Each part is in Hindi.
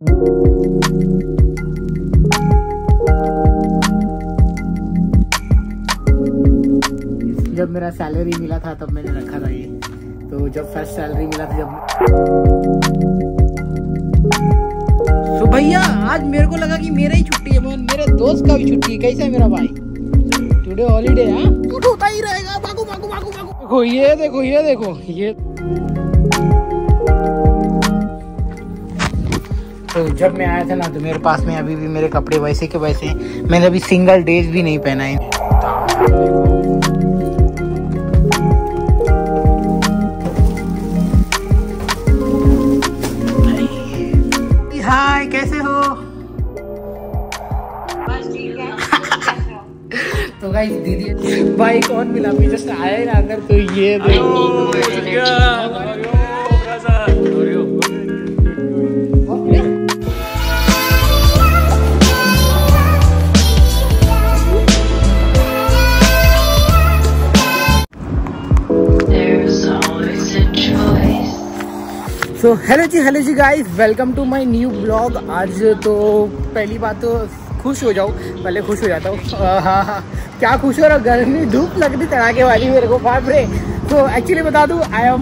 जब मेरा सैलरी मिला था तब मैंने रखा था ये। तो जब फर्स्ट सैलरी मिला था जब तो भैया आज मेरे को लगा कि मेरा ही छुट्टी है, मेरे दोस्त का भी छुट्टी है। कैसा है मेरा भाई? टुडे हॉलीडे है, होता ही रहेगा। भागो भागो भागो भागो। देखो ये देखो ये देखो ये। तो जब मैं आया था ना तो मेरे पास में अभी भी मेरे कपड़े वैसे के वैसे हैं। मैंने अभी सिंगल डेज भी नहीं पहना है। हाय कैसे हो? बस ठीक है। तो गाइस दीदी भाई कौन मिला? अभी जस्ट आया ही ना अंदर। तो ये तो हेलो जी guys, welcome to my new blog. आज तो पहली बात तो खुश हो जाओ, पहले खुश हो जाता हूँ। हाँ क्या खुश हो रहा, गर्मी धूप लग रही तड़ाके वाली मेरे को, बाप रे। तो एक्चुअली बता दूँ आई एम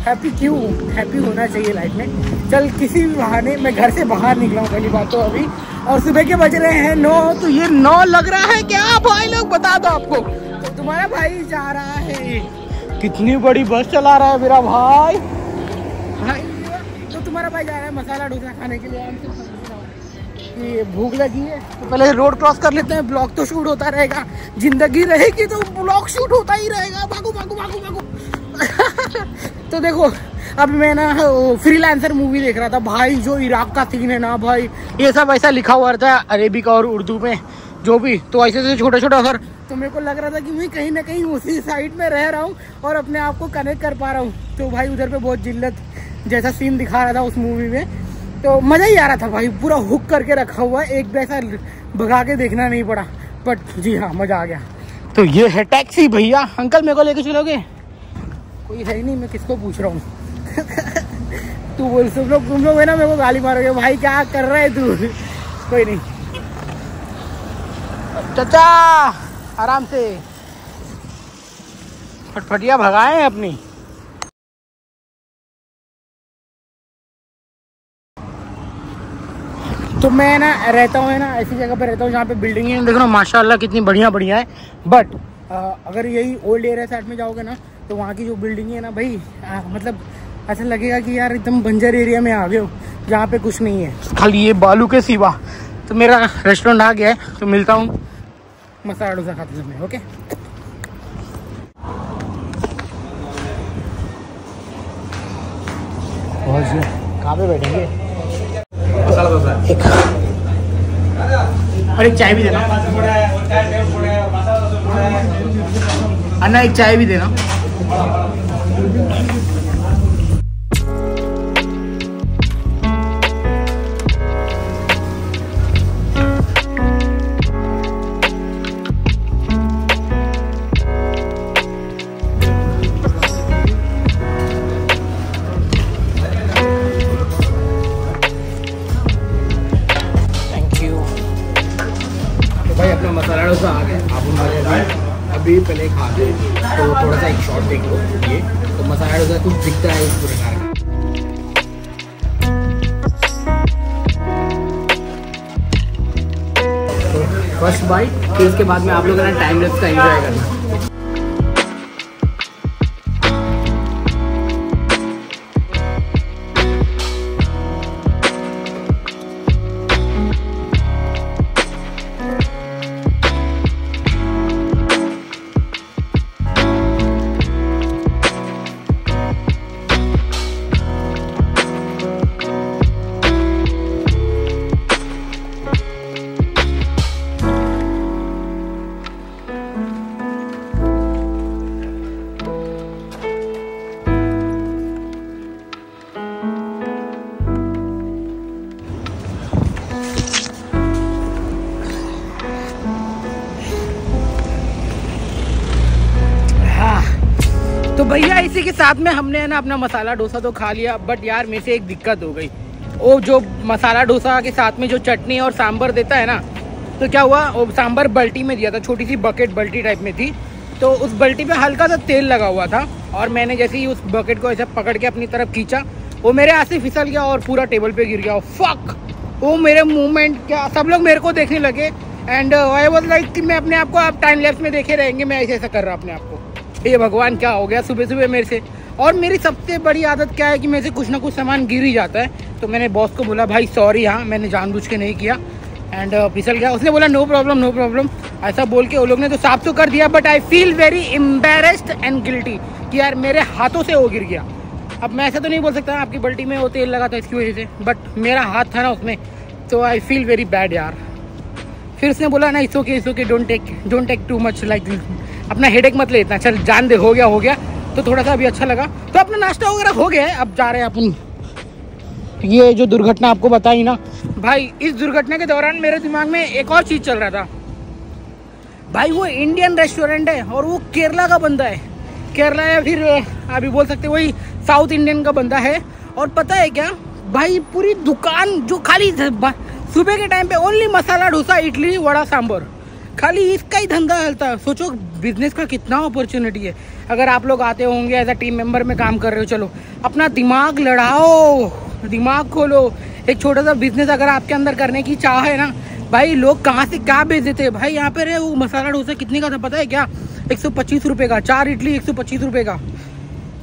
हैप्पी। क्यों हैप्पी होना चाहिए लाइफ में। चल किसी भी बहाने मैं घर से बाहर निकला हूँ पहली बात तो अभी, और सुबह के बज रहे हैं 9। तो ये 9 लग रहा है क्या भाई लोग? बता दो आपको। तो तुम्हारा भाई जा रहा है, कितनी बड़ी बस चला रहा है मेरा भाई। तो तुम्हारा भाई जा रहा है मसाला डोसा खाने के लिए। ये भूख लगी है तो पहले रोड क्रॉस कर लेते हैं। ब्लॉग तो शूट होता रहेगा, जिंदगी रहेगी तो ब्लॉग शूट होता ही रहेगा। भागो भागो भागो भागो। तो देखो अब मैं ना फ्रीलांसर मूवी देख रहा था भाई। जो इराक का सीन है ना भाई, ये सब ऐसा लिखा हुआ रहता है अरेबिक और उर्दू में जो भी। तो ऐसे से छोटा छोटा अगर तो मेरे को लग रहा था कि मैं कहीं ना कहीं उसी साइड में रह रहा हूँ और अपने आप को कनेक्ट कर पा रहा हूँ। तो भाई उधर पे बहुत जिल्लत जैसा सीन दिखा रहा था उस मूवी में। तो मज़ा ही आ रहा था भाई, पूरा हुक करके रखा हुआ है, एक पैसा भगा के देखना नहीं पड़ा। बट जी हाँ मज़ा आ गया। तो ये है टैक्सी। भैया अंकल मेरे को लेके चलोगे? कोई है ही नहीं, मैं किसको पूछ रहा हूँ। तू बोल तुम लोग है ना मेरे को गाली मारोगे भाई, क्या कर रहा है तू? कोई नहीं चाचा, आराम से फटफटिया भगाए हैं अपनी। तो मैं ना रहता हूँ ना ऐसी जगह पर रहता हूँ जहाँ पे बिल्डिंग है, देखो ना माशाल्लाह कितनी बढ़िया बढ़िया है। बट अगर यही ओल्ड एरिया साइड में जाओगे ना तो वहाँ की जो बिल्डिंग है ना भाई, मतलब ऐसा लगेगा कि यार एकदम बंजर एरिया में आ गए हो जहाँ पे कुछ नहीं है, खाली ये बालू के सिवा। तो मेरा रेस्टोरेंट आ गया है, तो मिलता हूँ मसाला डोसा खाते समय। ओके कहाँ पे बैठेंगे? मसाला डोसा एक, और एक चाय भी देना अन्ना, एक चाय भी देना। मसाला डोसा आ गया। आप अभी पहले खा दो तो थोड़ा सा एक शॉट देख लो। ये तो मसाला डोसा कुछ दिखता है इस प्रकार का। तो फर्स्ट बाइट, फिर उसके बाद में आप लोग ना टाइम लैप्स का एंजॉय करना। तो भैया इसी के साथ में हमने है ना अपना मसाला डोसा तो खा लिया। बट यार मेरे से एक दिक्कत हो गई। वो जो मसाला डोसा के साथ में जो चटनी और सांभर देता है ना, तो क्या हुआ, वो सांभर बाल्टी में दिया था, छोटी सी बकेट बाल्टी टाइप में थी, तो उस बाल्टी पे हल्का सा तेल लगा हुआ था और मैंने जैसे ही उस बकेट को ऐसे पकड़ के अपनी तरफ खींचा, वो मेरे हाथ से फिसल गया और पूरा टेबल पे गिर गया। फक, वो मेरे मूवमेंट क्या, सब लोग मेरे को देखने लगे एंड आई वाज लाइक कि मैं अपने आप को, आप टाइम लैप्स में देखे रहेंगे, मैं ऐसे ऐसा कर रहा अपने आप को। ये भगवान क्या हो गया सुबह सुबह मेरे से। और मेरी सबसे बड़ी आदत क्या है कि मेरे से कुछ ना कुछ सामान गिर ही जाता है। तो मैंने बॉस को बोला भाई सॉरी, हाँ मैंने जानबूझ के नहीं किया एंड फिसल गया। उसने बोला नो प्रॉब्लम नो प्रॉब्लम, ऐसा बोल के वो लोग ने तो साफ तो कर दिया, but I feel very embarrassed and guilty कि यार मेरे हाथों से वो गिर गया। अब मैं ऐसा तो नहीं बोल सकता आपकी बाल्टी में वो तेल लगा था इसकी वजह से, बट मेरा हाथ था ना उसमें, तो आई फील वेरी बैड यार। फिर उसने बोला ना it's okay don't take too much, like अपना हेडेक मत ले इतना, चल जान दे, हो गया। तो थोड़ा सा अभी अच्छा लगा, तो अपना नाश्ता वगैरह हो गया है, अब जा रहे हैं अपन। ये जो दुर्घटना आपको बताई ना भाई, इस दुर्घटना के दौरान मेरे दिमाग में एक और चीज़ चल रहा था भाई। वो इंडियन रेस्टोरेंट है और वो केरला का बंदा है, केरला या फिर अभी बोल सकते वही साउथ इंडियन का बंदा है। और पता है क्या भाई, पूरी दुकान जो खाली सुबह के टाइम पे ओनली मसाला डोसा, इडली, वड़ा, सांभर, खाली इसका ही धंधा चलता है। सोचो बिजनेस का कितना अपॉर्चुनिटी है। अगर आप लोग आते होंगे एज अ टीम मेंबर में काम कर रहे हो, चलो अपना दिमाग लड़ाओ, दिमाग खोलो। एक छोटा सा बिजनेस अगर आपके अंदर करने की चाह है ना भाई, लोग कहाँ से क्या बेच देते हैं भाई। यहाँ पे रहे वो मसाला डोसा कितने का था पता है क्या, 125 रुपये का, 4 इडली 125 रुपये का,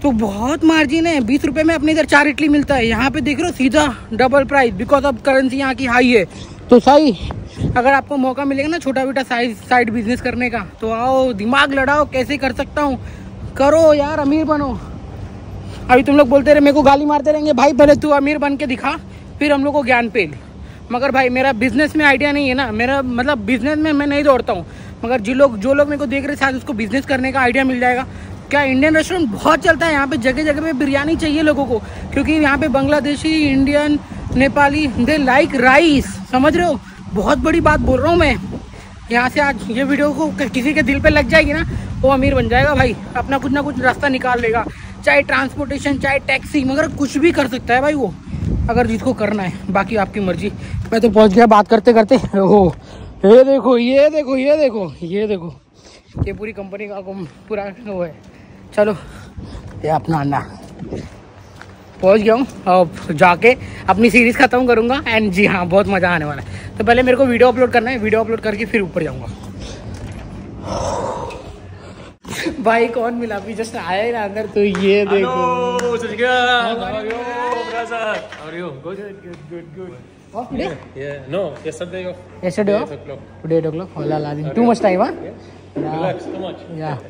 तो बहुत मार्जिन है। 20 रुपये में अपने इधर 4 इडली मिलता है, यहाँ पे देख रहे हो सीधा double price, because of currency यहाँ की हाई है। तो सही, अगर आपको मौका मिलेगा ना छोटा बेटा साइड बिजनेस करने का, तो आओ दिमाग लड़ाओ, कैसे कर सकता हूँ, करो यार, अमीर बनो। अभी तुम लोग बोलते रहे, मेरे को गाली मारते रहेंगे भाई, पहले तू अमीर बन के दिखा फिर हम लोग को ज्ञान पेल। मगर भाई मेरा बिजनेस में आइडिया नहीं है ना, मेरा मतलब बिजनेस में मैं नहीं दौड़ता हूँ। मगर जो लोग मेरे को देख रहे शायद उसको बिजनेस करने का आइडिया मिल जाएगा। क्या इंडियन रेस्टोरेंट बहुत चलता है यहाँ पे, जगह जगह पे बिरयानी चाहिए लोगों को, क्योंकि यहाँ पे Bangladeshi, Indian, Nepali, they like rice, समझ रहे हो। बहुत बड़ी बात बोल रहा हूँ मैं। यहाँ से आज ये वीडियो को किसी के दिल पे लग जाएगी ना, वो अमीर बन जाएगा भाई, अपना कुछ ना कुछ रास्ता निकाल लेगा, चाहे ट्रांसपोर्टेशन, चाहे टैक्सी, मगर कुछ भी कर सकता है भाई वो, अगर जिसको करना है। बाकी आपकी मर्जी। मैं तो पहुँच गया बात करते करते। हो ये देखो ये देखो ये देखो ये देखो, ये पूरी कंपनी का पूरा वो है। चलो ये अपना अन्ना पहुंच गया हूँ, अब जाके अपनी सीरीज़ ख़त्म करूँगा एंड जी हाँ बहुत मज़ा आने वाला है। तो पहले मेरे को वीडियो अपलोड करना है, वीडियो अपलोड करके फिर ऊपर जाऊँगा। भाई कौन मिला, अभी जस्ट आया ही ना अंदर, तो ये देखो। Off today? Yeah, no, yesterday off. Yesterday off? 8 o'clock. Today 8 o'clock. Oh la la, too much time, huh? Relax, too much. Yeah.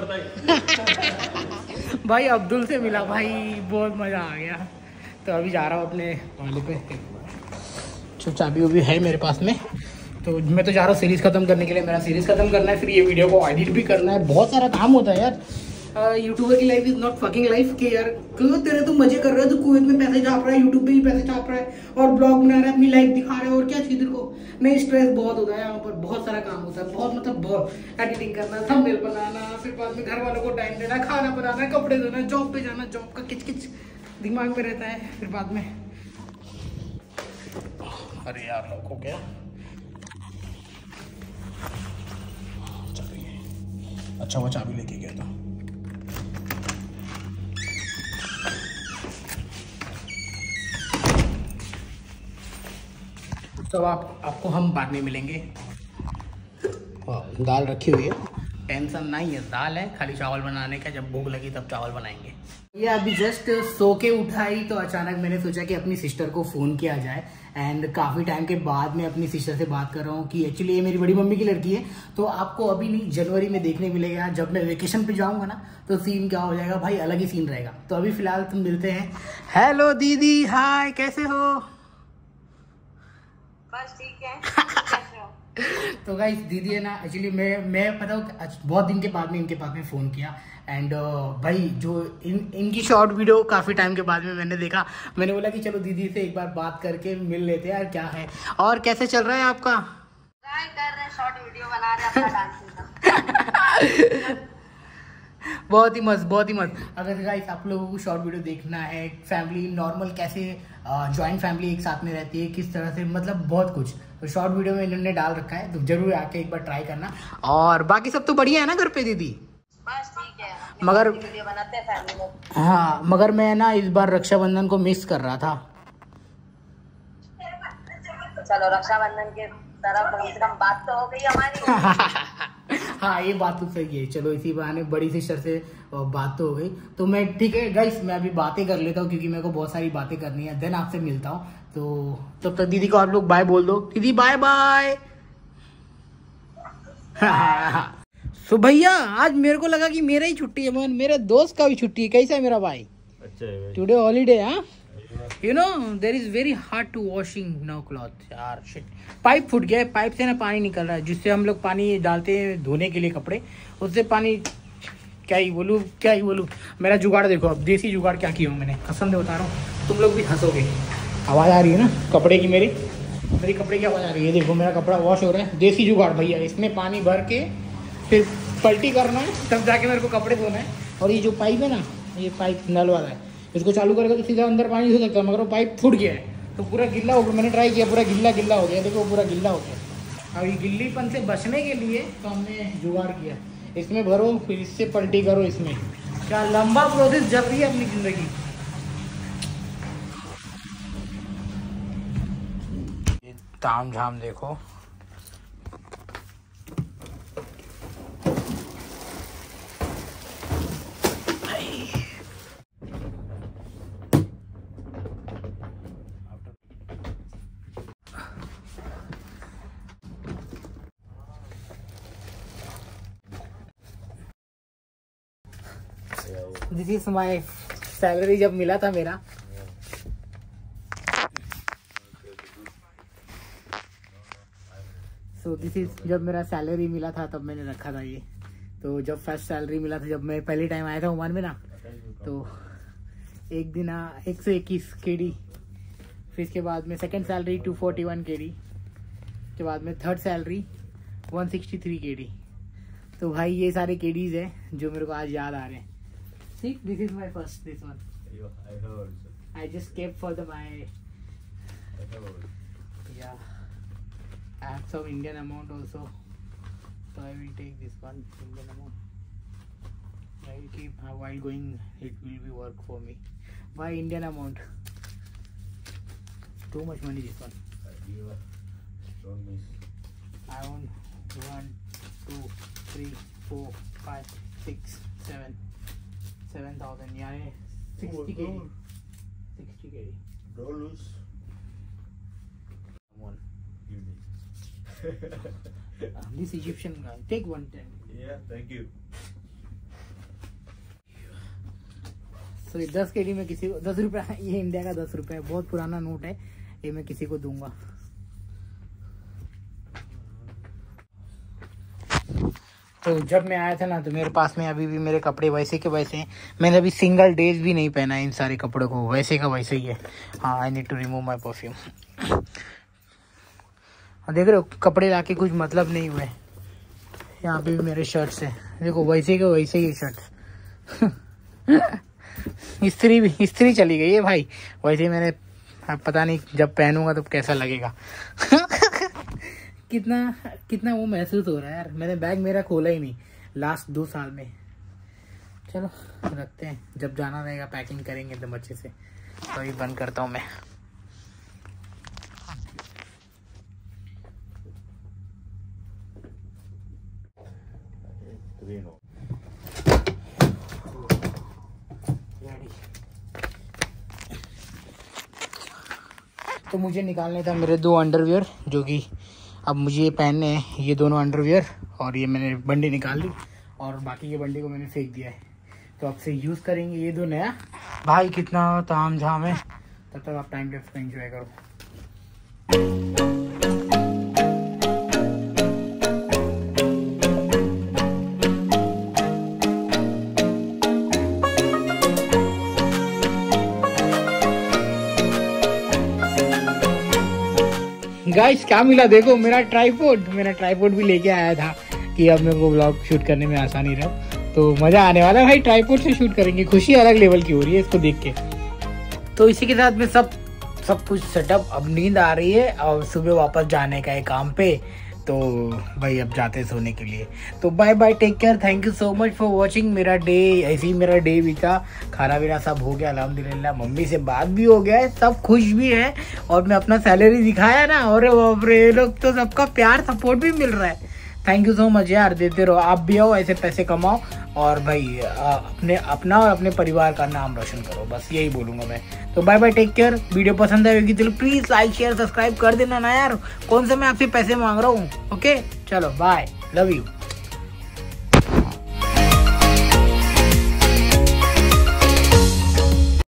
बताइए। भाई अब्दुल से मिला भाई, बहुत मज़ा आ गया। तो अभी जा रहा हूँ अपने वाले पे, जो चाबी वो भी है मेरे पास में। तो मैं तो जा रहा हूँ सीरीज़ ख़त्म करने के लिए, मेरा सीरीज़ ख़त्म करना है, फिर ये वीडियो को एडिट भी करना है, बहुत सारा काम होता है यार। यूट्यूबर की life is not fucking life कि यार क्यों तेरे तो मजे कर रहे हो, तो कुवैत में पैसे छाप रहा है, यूट्यूब पे भी पैसे छाप रहा है और ब्लॉग बना रहा है, अपनी लाइफ दिखा रहा है, और क्या चाहिए तेरे को। नहीं, स्ट्रेस बहुत होता है यहाँ पर, बहुत सारा काम होता है, बहुत मतलब बहुत एडिटिंग करना, थंबनेल बनाना, फिर बाद में घर वालों को टाइम देना, खाना बनाना, कपड़े धोना, जॉब पे जाना, जॉब का किच किच दिमाग में रहता है। फिर बाद में अरे यार लॉक हो गया, अच्छा वो चाबी लेके गया था। तो आपको हम बाद में मिलेंगे। दाल रखी हुई है, टेंशन नहीं है, दाल है, खाली चावल बनाने का, जब भूख लगी तब चावल बनाएंगे। ये अभी जस्ट सो के उठाई तो अचानक मैंने सोचा कि अपनी सिस्टर को फ़ोन किया जाए, एंड काफ़ी टाइम के बाद मैं अपनी सिस्टर से बात कर रहा हूँ कि एक्चुअली ये मेरी बड़ी मम्मी की लड़की है। तो आपको अभी नहीं, जनवरी में देखने मिलेगा, जब मैं वेकेशन पे जाऊँगा ना, तो सीन क्या हो जाएगा भाई, अलग ही सीन रहेगा। तो अभी फिलहाल तुम मिलते हैं। हेलो दीदी, हाय, कैसे हो? बस ठीक है। कैसे हो? तो गाइस दीदी है ना, एक्चुअली मैं पता हूँ बहुत दिन के बाद में इनके पास में फ़ोन किया, एंड भाई जो इनकी शॉर्ट वीडियो काफ़ी टाइम के बाद में मैंने देखा, मैंने बोला कि चलो दीदी से एक बार बात करके मिल लेते हैं यार, क्या है और कैसे चल रहा है आपका? ट्राई कर रहे हैं, शॉर्ट वीडियो बना रहे हैं अपना डांसिंग का। बहुत ही मस्त, बहुत ही मस्त। अगर गाइस आप लोगों को शॉर्ट वीडियो देखना है, फैमिली नॉर्मल कैसे जॉइंट फैमिली एक साथ में रहती है, किस तरह से, मतलब बहुत कुछ, तो शॉर्ट वीडियो में इन्होंने डाल रखा है, तो जरूर आके एक बार ट्राई करना। और बाकी सब तो बढ़िया है ना घर पे दीदी? बस ठीक है, मगर वीडियो बनाते हैं फैमिली में। हाँ, मगर मैं ना इस बार रक्षाबंधन को मिस कर रहा था। चलो रक्षाबंधन के तरफ कम से कम बात तो हो गई हमारी। हाँ, ये बात तो सही है। चलो इसी बहाने बड़ी सिस्टर से बात तो हो गई। तो मैं ठीक है गाइस, मैं अभी बातें कर लेता हूँ क्योंकि मेरे को बहुत सारी बातें करनी है, देन आपसे मिलता हूँ। तो तब तक दीदी को आप लोग बाय बोल दो। दीदी बाय बाय। सो भैया, आज मेरे को लगा कि मेरा ही छुट्टी है, मगर मेरे दोस्त का भी छुट्टी है। कैसा है मेरा भाई? अच्छा है भाई। Today holiday. हाँ, you know there is very hard to washing no cloth. यार शिट, पाइप फूट गया है, पाइप से ना पानी निकल रहा है, जिससे हम लोग पानी डालते हैं धोने के लिए कपड़े, उससे पानी क्या ही बोलूँ। मेरा जुगाड़ देखो, अब देसी जुगाड़ क्या किया हूँ मैंने, कसम से बता रहा हूँ, तुम लोग भी हंसोगे। आवाज़ आ रही है ना कपड़े की? मेरी कपड़े की आवाज़ आ रही है। देखो मेरा कपड़ा वॉश हो रहा है, देसी जुगाड़ भैया। इसमें पानी भर के फिर पलटी करना है, तब जाके मेरे को कपड़े धोना है। और ये जो पाइप है ना, ये पाइप नल वाला है, इसको चालू करेगा तो सीधा अंदर पानी हो सकता है, मगर वो पाइप फूट गया है तो पूरा गिल्ला हो गया। मैंने ट्राई किया, पूरा गिल्ला हो गया। देखो पूरा गिल्ला हो गया। अब ये गिल्लीपन से बचने के लिए तो हमने जुगाड़ किया, इसमें भरो फिर इससे पलटी करो। इसमें क्या लंबा प्रोसेस जब भी अपनी जिंदगी। ताम झाम देखो। दिस इज माई सैलरी जब मिला था मेरा। सो दिस इज जब मेरा सैलरी मिला था तब मैंने रखा था ये। तो जब फर्स्ट सैलरी मिला था, जब मैं पहली टाइम आया था ओमान में ना, तो एक दिन 121 KD, फिर इसके बाद में सेकंड सैलरी 241 KD, के बाद में थर्ड सैलरी 163 KD। तो भाई ये सारे KDs हैं जो मेरे को आज याद आ रहे हैं। See, this is my first, this one. I heard. I just kept for my, I heard. yeah. I have some Indian amount also, so I will take this one Indian amount. I will keep while going. It will be work for me. Why Indian amount? Too much money this one. You don't miss. I want 1, 2, 3, 4, 5, 6, 7. 7,000, यार 60 KD. 60 KD. Don't lose. Come on. Give me. This Egyptian guy. Take 110. Yeah, thank you. So 10 KD में किसी को 10 रुपये, ये इंडिया का 10 रुपये है, बहुत पुराना नोट है, ये मैं किसी को दूंगा। तो जब मैं आया था ना, तो मेरे पास में अभी भी मेरे कपड़े वैसे के वैसे हैं। मैंने अभी सिंगल डेज भी नहीं पहना है इन सारे कपड़ों को, वैसे का वैसे ही है। हाँ, I need to remove my perfume. देख रहे हो, कपड़े लाके कुछ मतलब नहीं हुए। यहाँ पे भी मेरे शर्ट्स हैं, देखो वैसे के वैसे ही शर्ट। इस्त्री चली गई है भाई, वैसे मैंने, पता नहीं जब पहनूंगा तो कैसा लगेगा। कितना वो महसूस हो रहा है यार। मैंने बैग मेरा खोला ही नहीं लास्ट 2 साल में। चलो रखते हैं, जब जाना रहेगा पैकिंग करेंगे एकदम अच्छे से। तो अभी बंद करता हूँ मैं। तो मुझे निकालने था मेरे 2 अंडरवियर, जो कि अब मुझे पहनने हैं। ये दोनों अंडरवियर, और ये मैंने बंडी निकाल ली, और बाकी के बंडी को मैंने फेंक दिया है। तो अब से यूज़ करेंगे ये 2 नया। भाई कितना ताम झाम है। तब तक आप टाइम लैप्स को एंजॉय करो। गाइस क्या मिला देखो, मेरा ट्राइपॉड भी लेके आया था कि अब मेरे को व्लॉग शूट करने में आसानी रहे। तो मजा आने वाला है भाई। ट्राइपॉड से शूट करेंगे, खुशी अलग लेवल की हो रही है इसको देख के। तो इसी के साथ में सब कुछ सेटअप। अब नींद आ रही है और सुबह वापस जाने का है काम पे, तो भाई अब जाते हैं सोने के लिए। तो bye bye, take care, thank you so much for watching. मेरा डे ऐसे ही मेरा डे बीता, खाना पीना सब हो गया अल्हम्दुलिल्लाह, मम्मी से बात भी हो गया है, सब खुश भी है। और मैं अपना सैलरी दिखाया ना, और बाप रे, ये लोग तो सबका प्यार सपोर्ट भी मिल रहा है। थैंक यू सो मच यार, देते रहो, आप भी आओ, ऐसे पैसे कमाओ और भाई अपना और अपने परिवार का नाम रोशन करो, बस यही बोलूँगा मैं। तो bye bye, take care. Video पसंद आएगी तो प्लीज़ लाइक शेयर सब्सक्राइब कर देना ना यार, कौन सा मैं आपसे पैसे मांग रहा हूँ। ओके चलो बाय, लव यू।